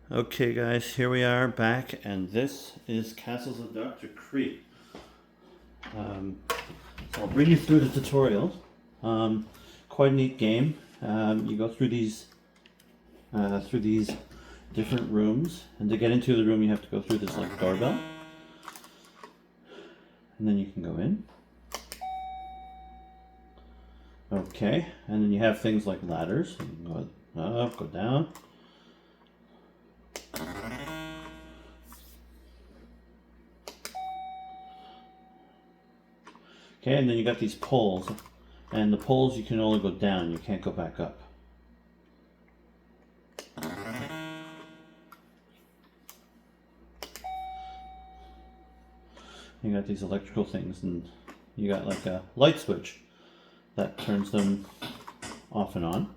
Okay guys, here we are back, and this is Castles of Dr. Crete. So I'll bring you through the tutorial. Quite a neat game. You go through these different rooms, and to get into the room you have to go through this like doorbell. And then you can go in. Okay, and then you have things like ladders. So you can go up, go down. Okay, and then you got these poles, and the poles you can only go down, you can't go back up. You got these electrical things, and you got like a light switch that turns them off and on.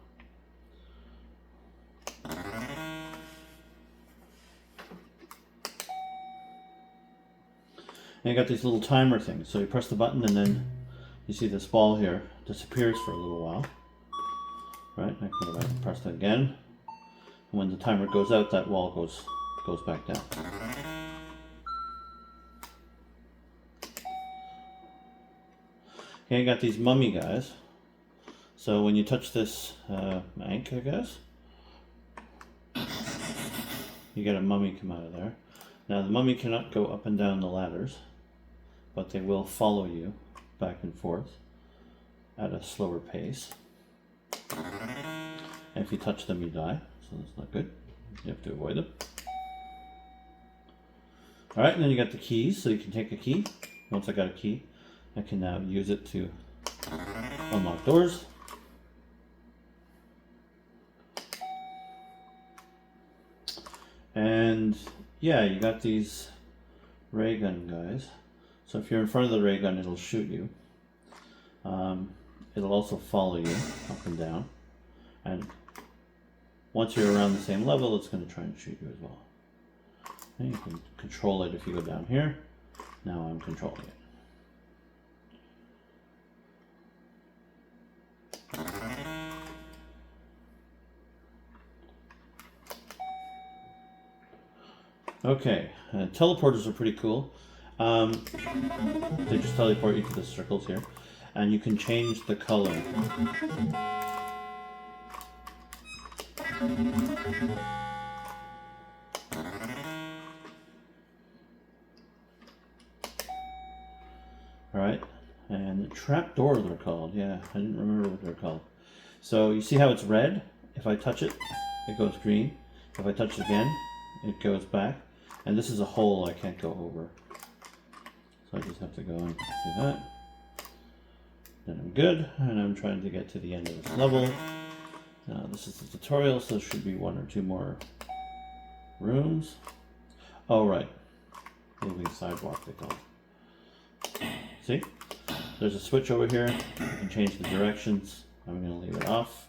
And you got these little timer things, so you press the button and then you see this ball here disappears for a little while. Right, I can go back and press that again. And when the timer goes out, that wall goes back down. Okay, you got these mummy guys. So when you touch this bank, I guess, you get a mummy come out of there. Now the mummy cannot go up and down the ladders, but they will follow you back and forth at a slower pace. And if you touch them, you die, so that's not good. You have to avoid them. Alright, and then you got the keys, so you can take a key. Once I got a key, I can now use it to unlock doors. And yeah, you got these ray gun guys. So if you're in front of the ray gun, it'll shoot you. It'll also follow you up and down. And once you're around the same level, it's going to try and shoot you as well. And you can control it if you go down here. Now I'm controlling it. Okay, teleporters are pretty cool. They just teleport you to the circles here, and you can change the color. Alright, and trapdoor they're called. Yeah, I didn't remember what they're called. So you see how it's red? If I touch it, it goes green. If I touch it again, it goes back. And this is a hole I can't go over. So I just have to go and do that. Then I'm good, and I'm trying to get to the end of this level. Now this is the tutorial, so there should be one or two more rooms. Oh right, moving sidewalk they call it. See? There's a switch over here. You can change the directions. I'm going to leave it off.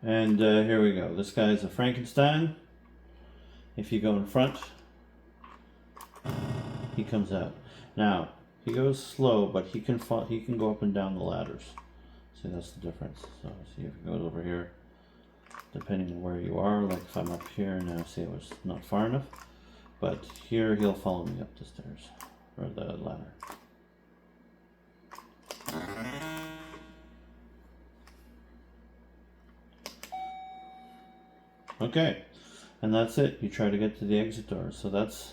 And here we go. This guy's a Frankenstein. If you go in front, he comes out. Now he goes slow, but he can go up and down the ladders. See, that's the difference. So see if it goes over here, depending on where you are. Like if I'm up here now, see, it was not far enough. But here he'll follow me up the stairs or the ladder. Okay, and that's it. You try to get to the exit door. So that's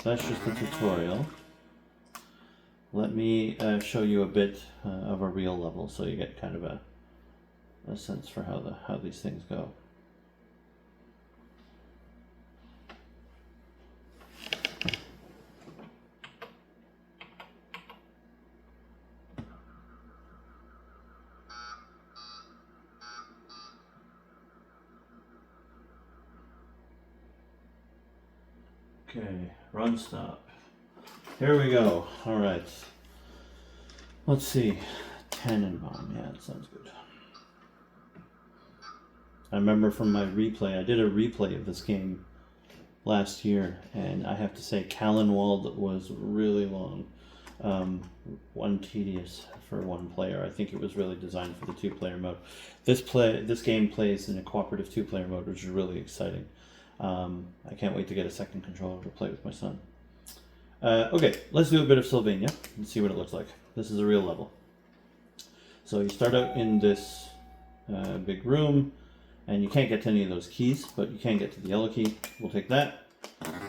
just the tutorial. Let me show you a bit of a real level, so you get kind of a sense for how these things go. Okay, run stop. Here we go. All right. Let's see. Tannenbaum. Yeah, that sounds good. I remember from my replay, I did a replay of this game last year, and I have to say Callenwald was really long. one tedious for one player. I think it was really designed for the 2-player mode. This game plays in a cooperative 2-player mode, which is really exciting. I can't wait to get a second controller to play with my son. Okay, let's do a bit of Sylvania and see what it looks like. This is a real level. So you start out in this big room, and you can't get to any of those keys, but you can get to the yellow key. We'll take that.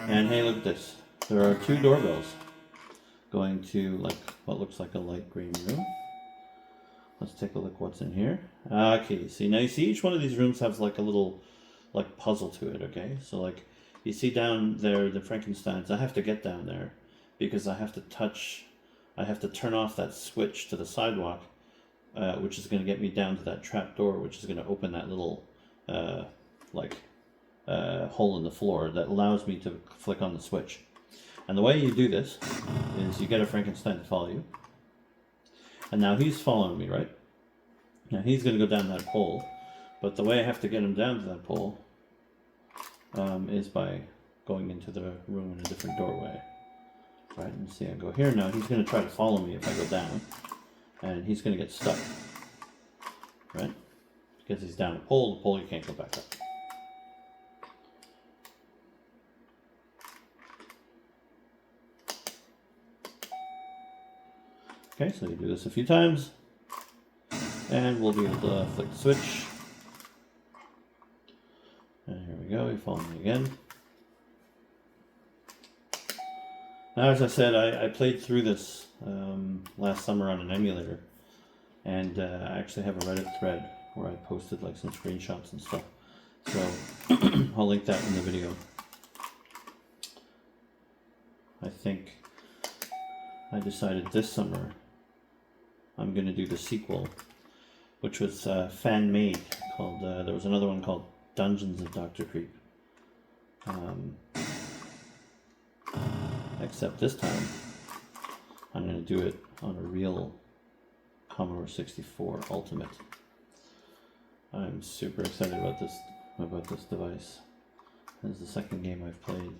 And hey, look at this. There are 2 doorbells going to like what looks like a light green room. Let's take a look what's in here. Okay, see, now you see each one of these rooms has like a little like puzzle to it, okay? So like you see down there the Frankensteins. I have to get down there because I have to turn off that switch to the sidewalk, which is going to get me down to that trap door, which is going to open that little hole in the floor that allows me to flick on the switch. And the way you do this is you get a Frankenstein to follow you. And now he's following me, right? Now he's going to go down that pole. But the way I have to get him down to that pole is by going into the room in a different doorway. Right, and see, I go here now. He's going to try to follow me if I go down. And he's going to get stuck. Right? Because he's down a pole. The pole you can't go back up. Okay, so you do this a few times, and we'll be able to flick the switch. And here we go, you follow me again. Now, as I said, I played through this last summer on an emulator, and I actually have a Reddit thread where I posted like some screenshots and stuff. So I'll link that in the video. I think I decided this summer I'm going to do the sequel, which was fan-made, called, there was another one called Dungeons of Dr. Creep. Except this time, I'm going to do it on a real Commodore 64 Ultimate. I'm super excited about this device. This is the second game I've played.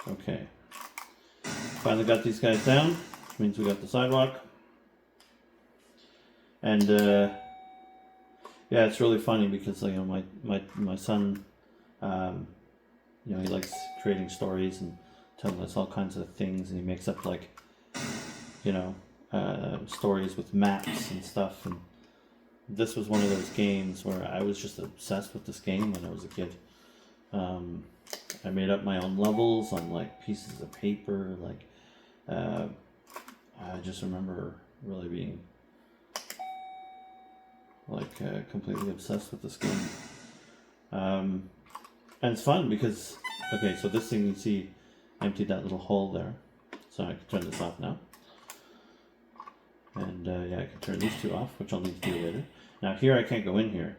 Okay. Finally got these guys down, which means we got the sidewalk. And yeah, it's really funny because you know my son, you know, he likes creating stories and telling us all kinds of things, and he makes up like, you know, stories with maps and stuff. And this was one of those games where I was just obsessed with this game when I was a kid. I made up my own levels on like pieces of paper. Like, I just remember really being like completely obsessed with this game. And it's fun because, okay, so this thing you see emptied that little hole there. So I can turn this off now. And yeah, I can turn these two off, which I'll need to do later. Now here I can't go in here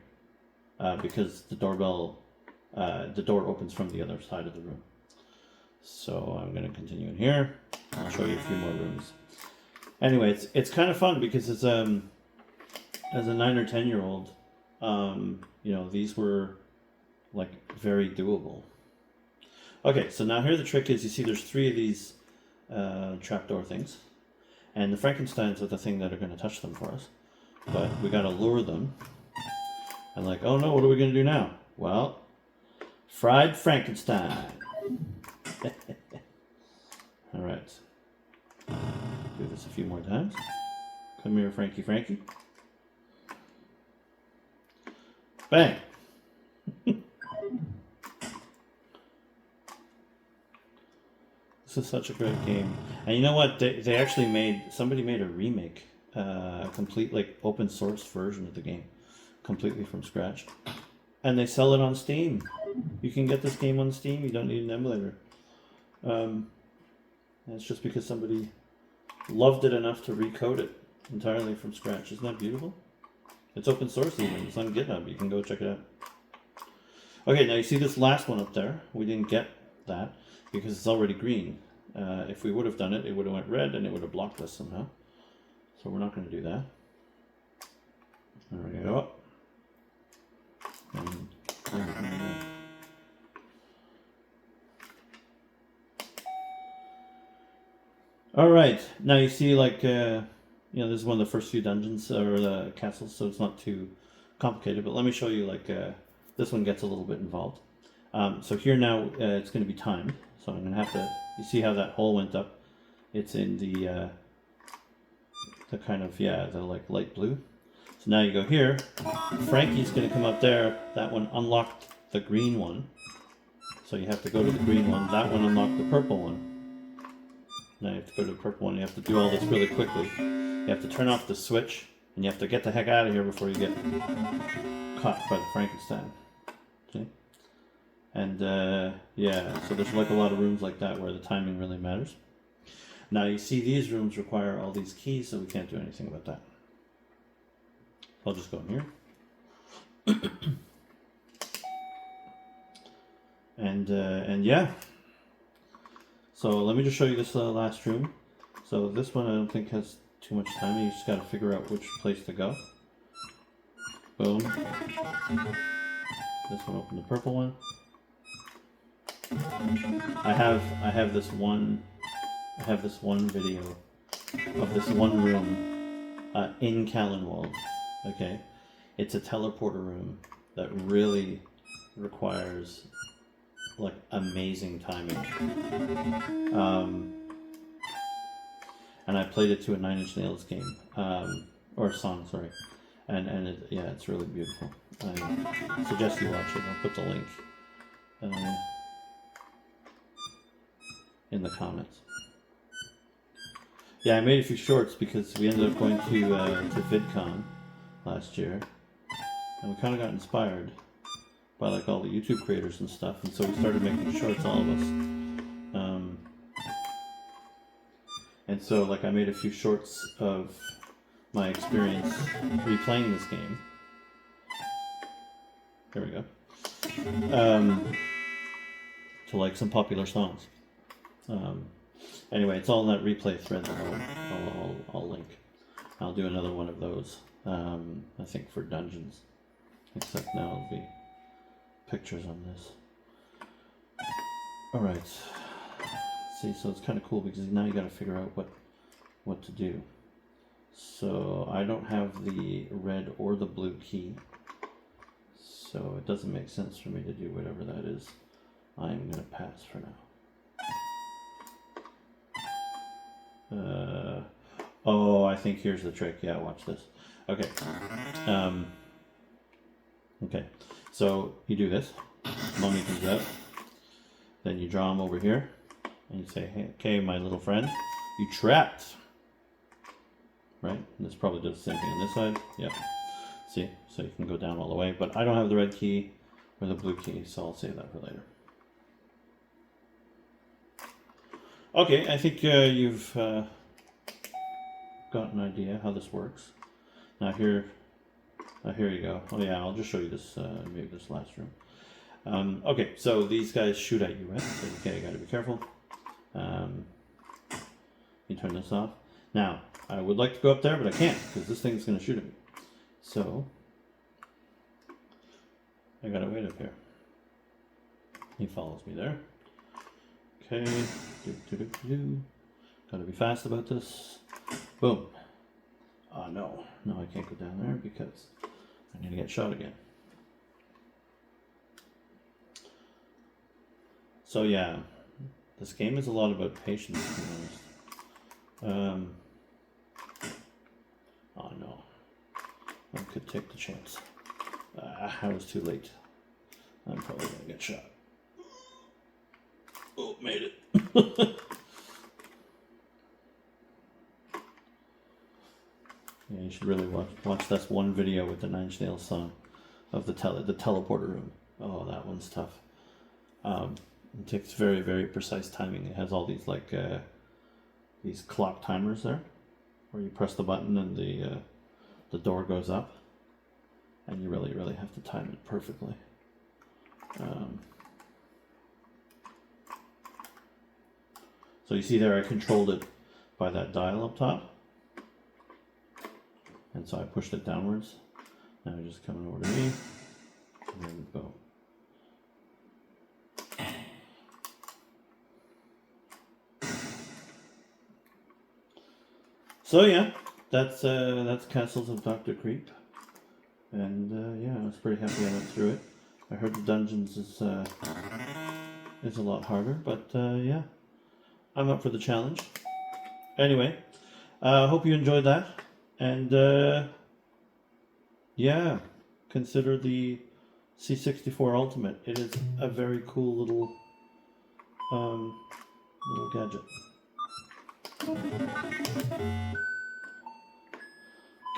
because the doorbell, the door opens from the other side of the room. So I'm going to continue in here. I'll show you a few more rooms. Anyway, it's kind of fun because it's as a 9 or 10-year-old, you know, these were like very doable. Okay, so now here the trick is, you see there's 3 of these trapdoor things, and the Frankensteins are the thing that are going to touch them for us. But we got to lure them. And like, oh no, what are we going to do now? Well, fried Frankenstein. All right. Do this a few more times. Come here, Frankie, Frankie. Bang. This is such a great game. And you know what? They actually somebody made a remake, a complete like open source version of the game, completely from scratch. And they sell it on Steam. You can get this game on Steam. You don't need an emulator. And it's just because somebody loved it enough to recode it entirely from scratch. Isn't that beautiful? It's open source even. It's on GitHub. You can go check it out. Okay, now you see this last one up there. We didn't get that because it's already green. If we would have done it, it would have went red and it would have blocked us somehow. So we're not going to do that. There we go. And All right, now you see like this is one of the first few dungeons or the castles, so it's not too complicated. But let me show you like this one gets a little bit involved. So here now it's going to be timed. So I'm going to have to. You see how that hole went up? It's in the kind of the like light blue. So now you go here. Frankie's going to come up there. That one unlocked the green one. So you have to go to the green one. That one unlocked the purple one. Now you have to go to the purple one. You have to do all this really quickly. You have to turn off the switch, and you have to get the heck out of here before you get caught by the Frankenstein. See? And so there's like a lot of rooms like that where the timing really matters. Now you see these rooms require all these keys, so we can't do anything about that. I'll just go in here. and yeah. So let me just show you this last room. So this one I don't think has too much time. You just got to figure out which place to go. Boom. This one, open the purple one. I have this one video of this one room in Callanwald. Okay, it's a teleporter room that really requires like amazing timing. And I played it to a Nine Inch Nails game, or song, sorry, and it's really beautiful. I suggest you watch it. I'll put the link in the comments. Yeah, I made a few shorts because we ended up going to VidCon last year, and we kind of got inspired by like all the YouTube creators and stuff, and so we started making shorts, all of us. And so like I made a few shorts of my experience replaying this game. There we go. To like some popular songs. Anyway, it's all in that replay thread that I'll link. I'll do another one of those, I think for dungeons. Except now it'll be pictures on this. Alright. See, so it's kind of cool because now you got to figure out what to do. So I don't have the red or the blue key, so it doesn't make sense for me to do whatever that is. I'm going to pass for now. Oh, I think here's the trick. Yeah, watch this. Okay. Okay. So you do this. Mummy comes out. Then you draw him over here. And you say, hey, okay, my little friend, you trapped. Right? And this probably does the same thing on this side. Yep. See? So you can go down all the way. But I don't have the red key or the blue key, so I'll save that for later. Okay, I think you've got an idea how this works. Now here you go. Oh yeah, I'll just show you this, maybe this last room. Okay, so these guys shoot at you, right? So, okay, you gotta be careful. You turn this off. Now, I would like to go up there, but I can't, because this thing's gonna shoot at me. So, I gotta wait up here. He follows me there. Okay, gotta be fast about this. Boom. Oh no, I can't go down there because I'm gonna get shot again. So yeah, this game is a lot about patience, to be honest. Oh no, I could take the chance. I was too late. I'm probably gonna get shot. Oh, made it. Yeah, you should really watch this one video with the Nine Inch Nails song of the teleporter room. Oh, that one's tough. It takes very, very precise timing. It has all these like these clock timers there, where you press the button and the door goes up, and you really, really have to time it perfectly. So you see there, I controlled it by that dial up top. And so I pushed it downwards. Now you're just coming over to me. And then boom. So yeah, that's Castles of Dr. Creep, and yeah, I was pretty happy I went through it. I heard the dungeons is a lot harder, but yeah, I'm up for the challenge. Anyway, hope you enjoyed that, and yeah, consider the C64 Ultimate. It is a very cool little gadget.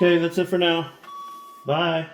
Okay, that's it for now. Bye.